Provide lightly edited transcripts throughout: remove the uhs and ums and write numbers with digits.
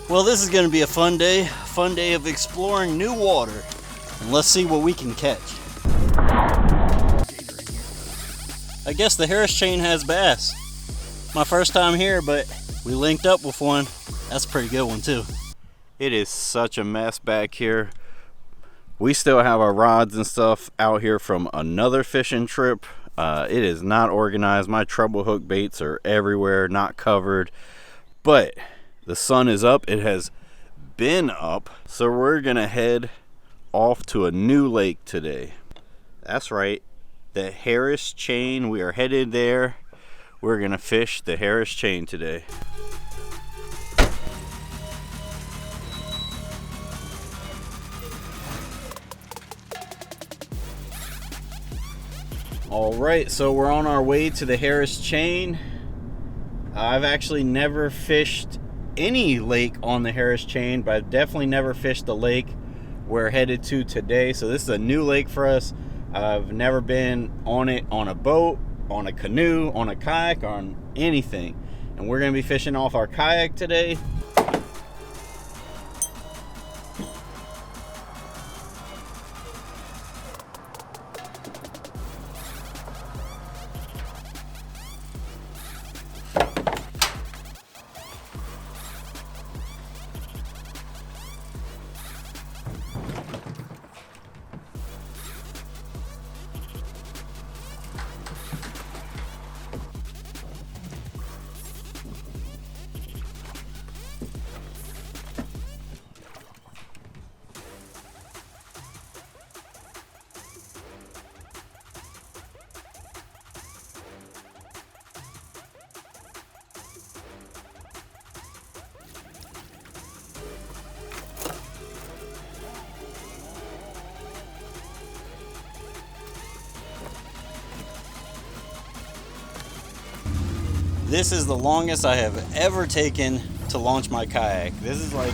Well, this is going to be a fun day of exploring new water. And let's see what we can catch. I guess the Harris Chain has bass. My first time here, but we linked up with one. That's a pretty good one too. It is such a mess back here. We still have our rods and stuff out here from another fishing trip. It is not organized. My treble hook baits are everywhere, not covered. But the sun is up. It has been up. So we're gonna head off to a new lake today. That's right, the Harris Chain. We are headed there. We're gonna fish the Harris Chain today. All right, so we're on our way to the Harris Chain. I've actually never fished any lake on the Harris Chain, but I've definitely never fished the lake we're headed to today. So this is a new lake for us. I've never been on it on a boat, on a canoe, on a kayak, on anything. And we're gonna be fishing off our kayak today. This is the longest I have ever taken to launch my kayak. This is like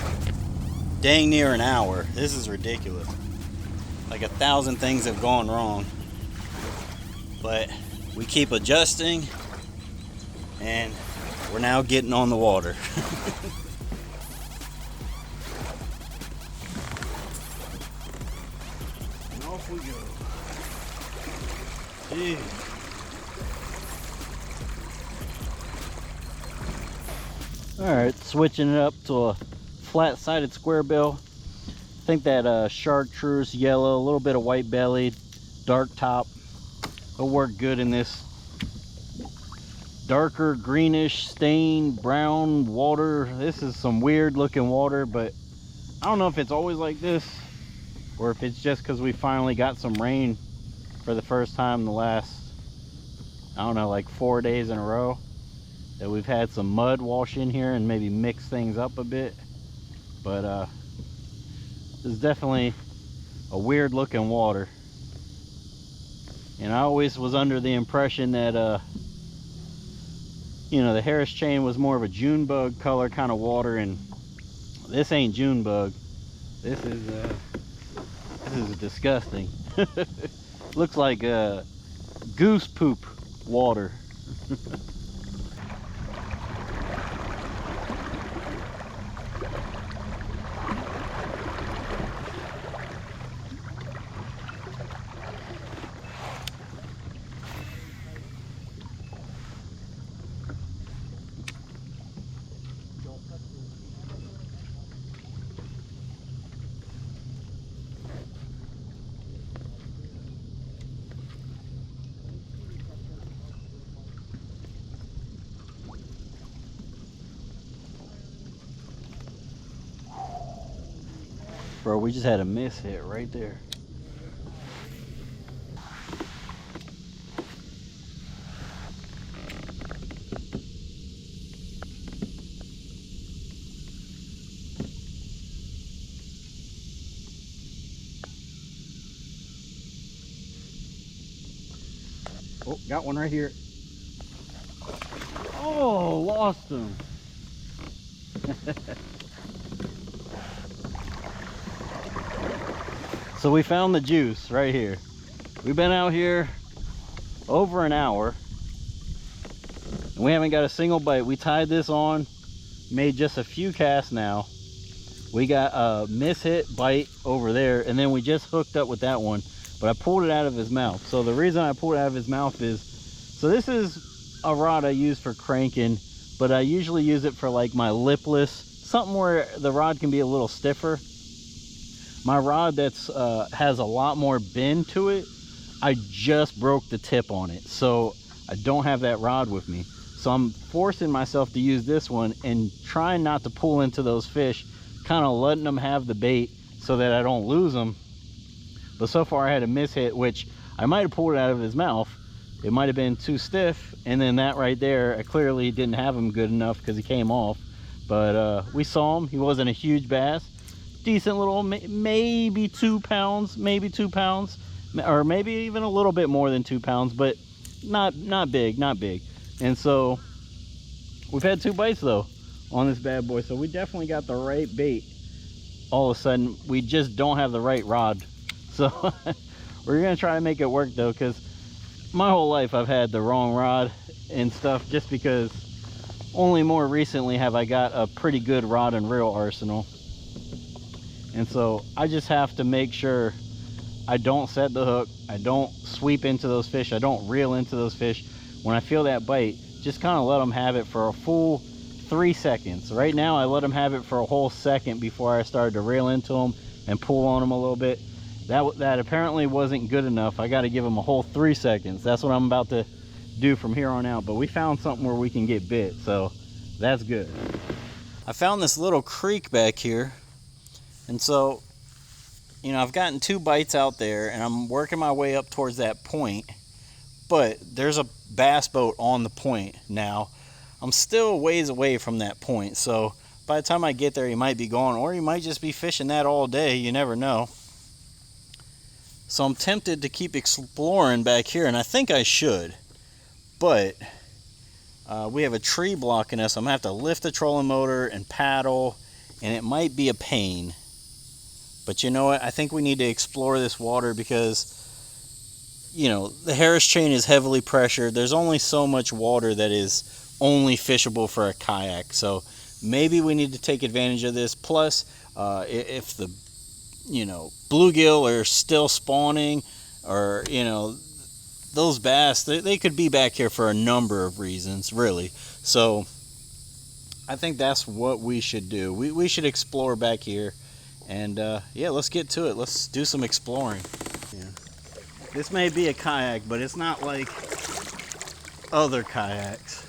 dang near an hour. This is ridiculous. Like 1,000 things have gone wrong. But we keep adjusting and we're now getting on the water. And off we go. Jeez. Alright, switching it up to a flat-sided square bill. I think that chartreuse yellow, a little bit of white belly, dark top. It'll work good in this darker greenish stained brown water. This is some weird looking water, but I don't know if it's always like this or if it's just because we finally got some rain for the first time in the last, I don't know, like 4 days in a row. That we've had some mud wash in here and maybe mix things up a bit, but this is definitely a weird looking water. And I always was under the impression that you know, the Harris Chain was more of a June bug color kind of water, and this ain't June bug. This is disgusting. Looks like goose poop water. Bro, we just had a miss hit right there. Oh, got one right here. Oh, lost him. So we found the juice right here. We've been out here over an hour and we haven't got a single bite. We tied this on, made just a few casts now, We got a mishit bite over there, and then we just hooked up with that one, but I pulled it out of his mouth. So the reason I pulled it out of his mouth is, so this is a rod I use for cranking, but I usually use it for like my lipless, something where the rod can be a little stiffer. My rod that's has a lot more bend to it, I just broke the tip on it, so I don't have that rod with me. So I'm forcing myself to use this one and trying not to pull into those fish, kind of letting them have the bait so that I don't lose them. But so far I had a mishit, which I might have pulled it out of his mouth. It might have been too stiff, and then that right there, I clearly didn't have him good enough because he came off. But we saw him. He wasn't a huge bass. Decent little, maybe 2 pounds, maybe 2 pounds, or maybe even a little bit more than 2 pounds, but not big, not big. And so we've had 2 bites though on this bad boy, so we definitely got the right bait. All of a sudden we just don't have the right rod, so we're gonna try to make it work though, because my whole life I've had the wrong rod and stuff, just because only more recently have I got a pretty good rod and reel arsenal. And so I just have to make sure I don't set the hook, I don't sweep into those fish, I don't reel into those fish. When I feel that bite, just kind of let them have it for a full 3 seconds. Right now I let them have it for a whole second before I started to reel into them and pull on them a little bit. That apparently wasn't good enough. I got to give them a whole 3 seconds. That's what I'm about to do from here on out. But we found something where we can get bit, so that's good. I found this little creek back here, and so, you know, I've gotten 2 bites out there and I'm working my way up towards that point, but there's a bass boat on the point now. I'm still ways away from that point, so by the time I get there he might be gone, or he might just be fishing that all day. You never know. So I'm tempted to keep exploring back here, and I think I should, but we have a tree blocking us. I'm gonna have to lift the trolling motor and paddle, and it might be a pain. But you know what? I think we need to explore this water because, you know, the Harris chain is heavily pressured. There's only so much water that is only fishable for a kayak. So maybe we need to take advantage of this. Plus, if the, you know, bluegill are still spawning, or, you know, those bass, they could be back here for a number of reasons, really. So I think that's what we should do. We should explore back here. And yeah, let's get to it. Let's do some exploring. Yeah. This may be a kayak, but it's not like other kayaks.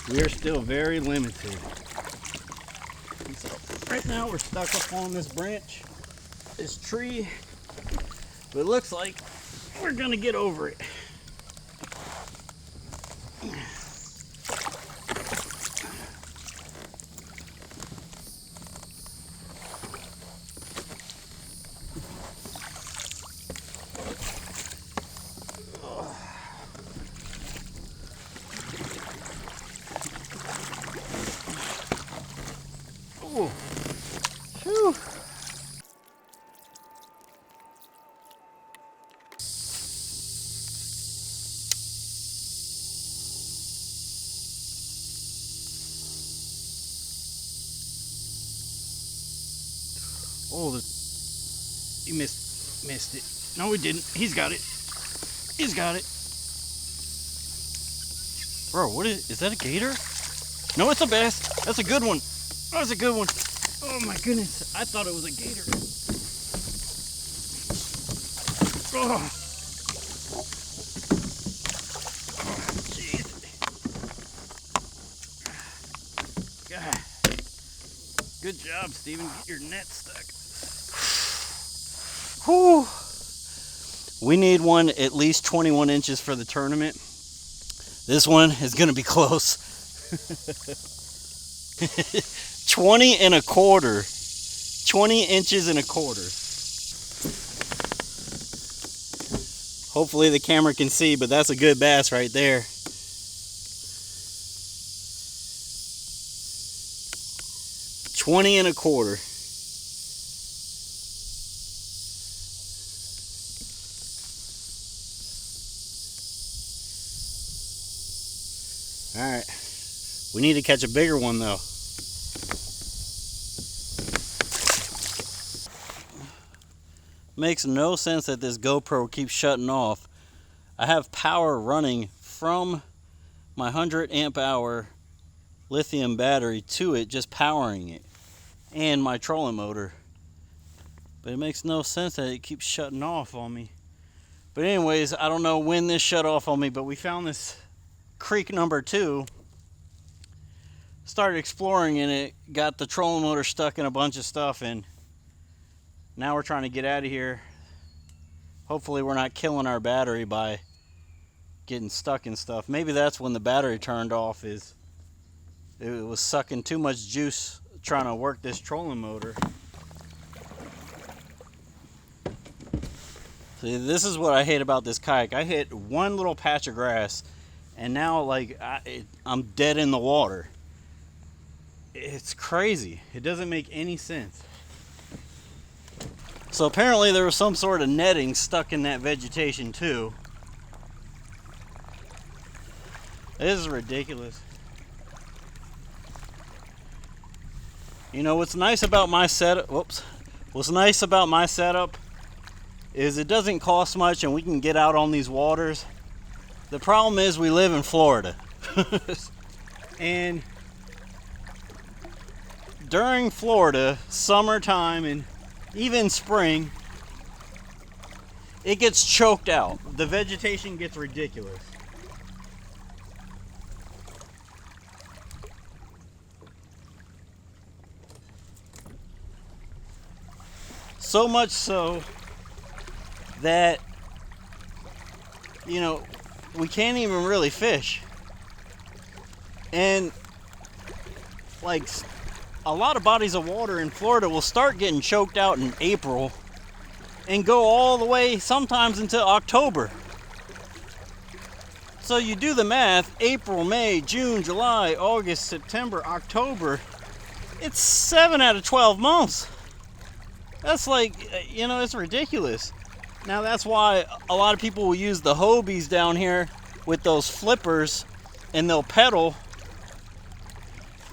We are still very limited. And so right now we're stuck up on this branch, this tree, but it looks like we're gonna get over it. Oh, whew. Oh, he missed it. No, he didn't. He's got it. He's got it. Bro, what is that a gator? No, it's a bass. That's a good one. Oh, that's a good one. Oh my goodness. I thought it was a gator. Oh. Jeez. God. Good job, Steven. Get your net stuck. Whew. We need one at least 21 inches for the tournament. This one is going to be close. 20 and a quarter. 20 inches and a quarter. Hopefully the camera can see, but that's a good bass right there. $20 and a quarter. All right, we need to catch a bigger one though. Makes no sense that this GoPro keeps shutting off. I have power running from my 100 amp hour lithium battery to it, just powering it, and my trolling motor. But it makes no sense that it keeps shutting off on me. But anyways, I don't know when this shut off on me, but we found this creek number 2. Started exploring in it, got the trolling motor stuck in a bunch of stuff, and now we're trying to get out of here. Hopefully we're not killing our battery by getting stuck in stuff. Maybe that's when the battery turned off, is it was sucking too much juice trying to work this trolling motor. See, this is what I hate about this kayak. I hit one little patch of grass and now like I'm dead in the water. It's crazy. It doesn't make any sense. So apparently there was some sort of netting stuck in that vegetation too. This is ridiculous. You know what's nice about my setup? What's nice about my setup is it doesn't cost much and we can get out on these waters. The problem is we live in Florida. And during Florida, summertime and even spring, it gets choked out. The vegetation gets ridiculous. So much so that, you know, we can't even really fish. And like a lot of bodies of water in Florida will start getting choked out in April and go all the way sometimes into October. So you do the math, April, May, June, July, August, September, October, it's 7 out of 12 months. That's like, you know, it's ridiculous. Now that's why a lot of people will use the Hobies down here with those flippers and they'll pedal.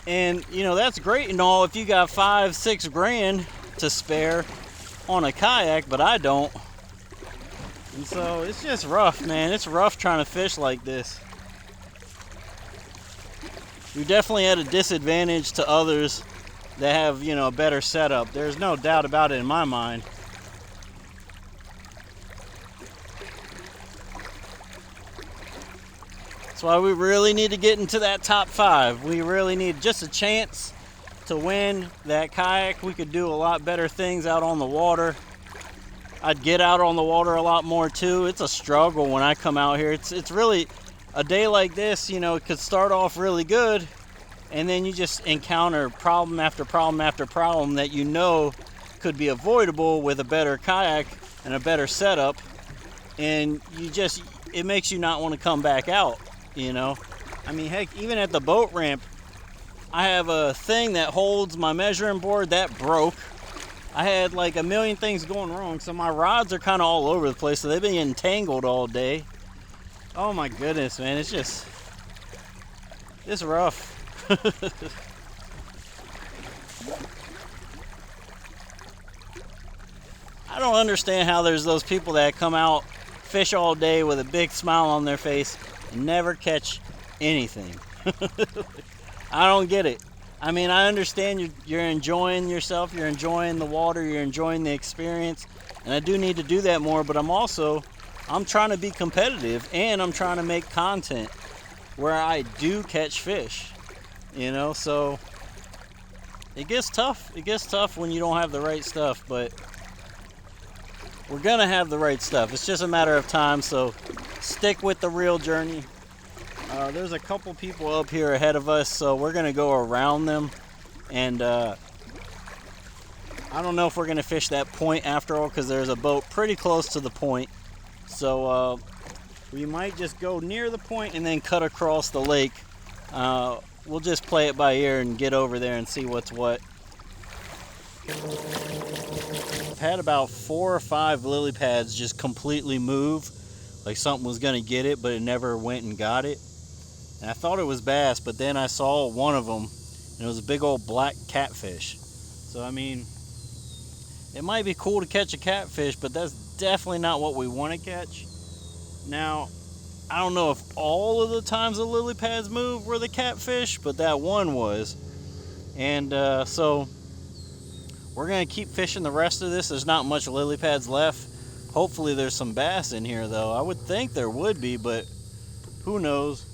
And, you know, that's great and all if you got $5-6 grand to spare on a kayak, but I don't. And so it's just rough, man. It's rough trying to fish like this. You're definitely at a disadvantage to others that have, you know, a better setup. There's no doubt about it in my mind. That's why we really need to get into that top 5. We really need just a chance to win that kayak. We could do a lot better things out on the water. I'd get out on the water a lot more too. It's a struggle when I come out here. It's really a day like this, you know, it could start off really good and then you just encounter problem after problem after problem that you know could be avoidable with a better kayak and a better setup, and it makes you not want to come back out, you know. I mean, heck, even at the boat ramp, I have a thing that holds my measuring board that broke. I had like a million things going wrong, so my rods are kind of all over the place, so they've been getting tangled all day. Oh my goodness, man, it's rough. I don't understand how there's those people that come out, fish all day with a big smile on their face and never catch anything. I don't get it. I mean, I understand you're enjoying yourself, you're enjoying the water, you're enjoying the experience, and I do need to do that more, but I'm trying to be competitive and I'm trying to make content where I do catch fish, you know, so it gets tough. It gets tough when you don't have the right stuff, but we're gonna have the right stuff. It's just a matter of time, so stick with the real journey. There's a couple people up here ahead of us, so we're gonna go around them, and I don't know if we're gonna fish that point after all, because there's a boat pretty close to the point, so we might just go near the point and then cut across the lake. We'll just play it by ear and get over there and see what's what. I've had about 4 or 5 lily pads just completely move, like something was gonna get it, but it never went and got it. And I thought it was bass, but then I saw one of them, and it was a big old black catfish. So I mean, It might be cool to catch a catfish, but that's definitely not what we want to catch. Now, I don't know if all of the times the lily pads move were the catfish, but that one was. And so we're going to keep fishing the rest of this. There's not much lily pads left. Hopefully there's some bass in here though. I would think there would be, but who knows.